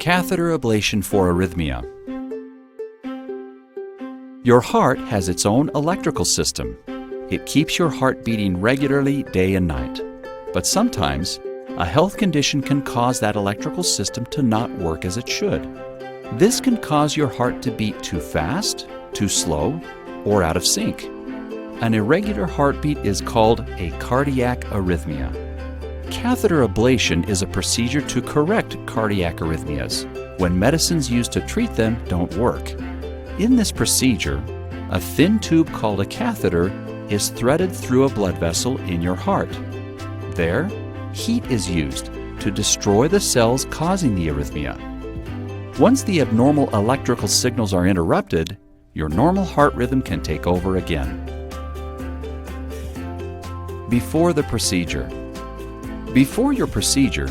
Catheter ablation for arrhythmia. Your heart has its own electrical system. It keeps your heart beating regularly day and night. But sometimes, a health condition can cause that electrical system to not work as it should. This can cause your heart to beat too fast, too slow, or out of sync. An irregular heartbeat is called a cardiac arrhythmia. Catheter ablation is a procedure to correct cardiac arrhythmias when medicines used to treat them don't work. In this procedure, a thin tube called a catheter is threaded through a blood vessel in your heart. There, heat is used to destroy the cells causing the arrhythmia. Once the abnormal electrical signals are interrupted, your normal heart rhythm can take over again. Before the procedure. Before your procedure,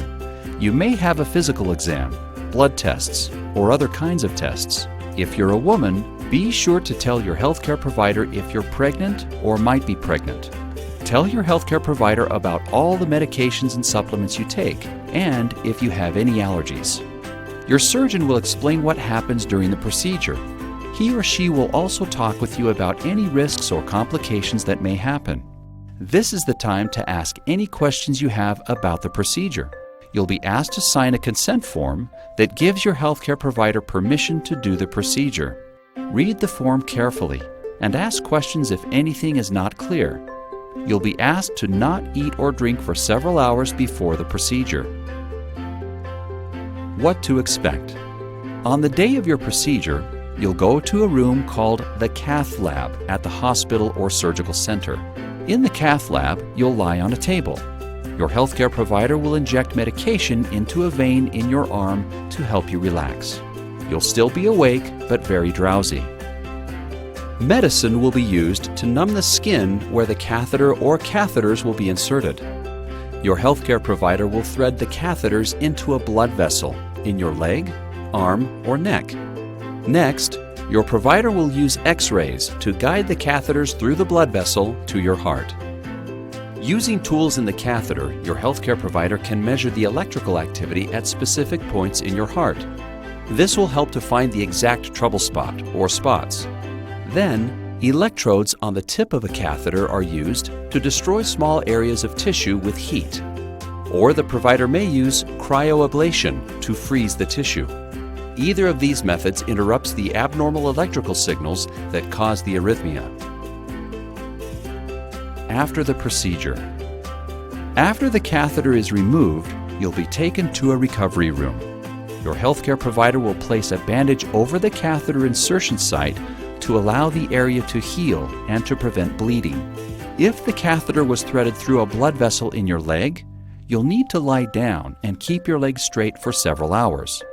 you may have a physical exam, blood tests, or other kinds of tests. If you're a woman, be sure to tell your healthcare provider if you're pregnant or might be pregnant. Tell your healthcare provider about all the medications and supplements you take, and if you have any allergies. Your surgeon will explain what happens during the procedure. He or she will also talk with you about any risks or complications that may happen. This is the time to ask any questions you have about the procedure. You'll be asked to sign a consent form that gives your healthcare provider permission to do the procedure. Read the form carefully and ask questions if anything is not clear. You'll be asked to not eat or drink for several hours before the procedure. What to expect. On the day of your procedure, you'll go to a room called the cath lab at the hospital or surgical center. In the cath lab, you'll lie on a table. Your healthcare provider will inject medication into a vein in your arm to help you relax. You'll still be awake, but very drowsy. Medicine will be used to numb the skin where the catheter or catheters will be inserted. Your healthcare provider will thread the catheters into a blood vessel in your leg, arm, or neck. Next, your provider will use X-rays to guide the catheters through the blood vessel to your heart. Using tools in the catheter, your healthcare provider can measure the electrical activity at specific points in your heart. This will help to find the exact trouble spot or spots. Then, electrodes on the tip of a catheter are used to destroy small areas of tissue with heat. Or the provider may use cryoablation to freeze the tissue. Either of these methods interrupts the abnormal electrical signals that cause the arrhythmia. After the procedure. After the catheter is removed, you'll be taken to a recovery room. Your healthcare provider will place a bandage over the catheter insertion site to allow the area to heal and to prevent bleeding. If the catheter was threaded through a blood vessel in your leg, you'll need to lie down and keep your leg straight for several hours.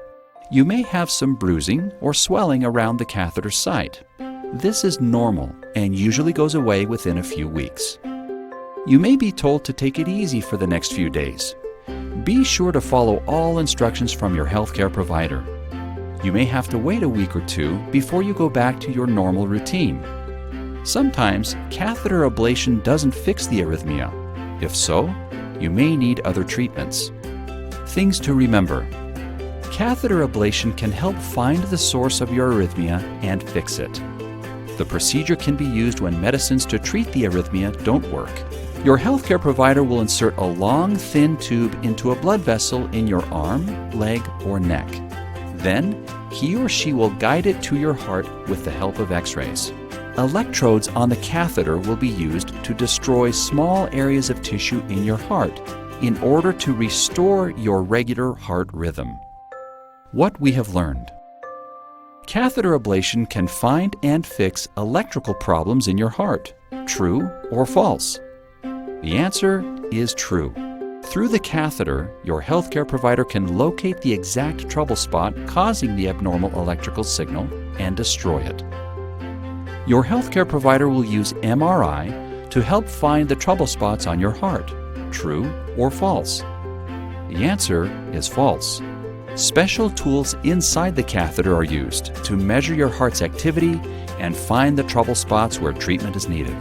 You may have some bruising or swelling around the catheter site. This is normal and usually goes away within a few weeks. You may be told to take it easy for the next few days. Be sure to follow all instructions from your healthcare provider. You may have to wait a week or two before you go back to your normal routine. Sometimes, catheter ablation doesn't fix the arrhythmia. If so, you may need other treatments. Things to remember. Catheter ablation can help find the source of your arrhythmia and fix it. The procedure can be used when medicines to treat the arrhythmia don't work. Your healthcare provider will insert a long, thin tube into a blood vessel in your arm, leg, or neck. Then, he or she will guide it to your heart with the help of X-rays. Electrodes on the catheter will be used to destroy small areas of tissue in your heart in order to restore your regular heart rhythm. What we have learned. Catheter ablation can find and fix electrical problems in your heart. True or false? The answer is true. Through the catheter, your healthcare provider can locate the exact trouble spot causing the abnormal electrical signal and destroy it. Your healthcare provider will use MRI to help find the trouble spots on your heart. True or false? The answer is false. Special tools inside the catheter are used to measure your heart's activity and find the trouble spots where treatment is needed.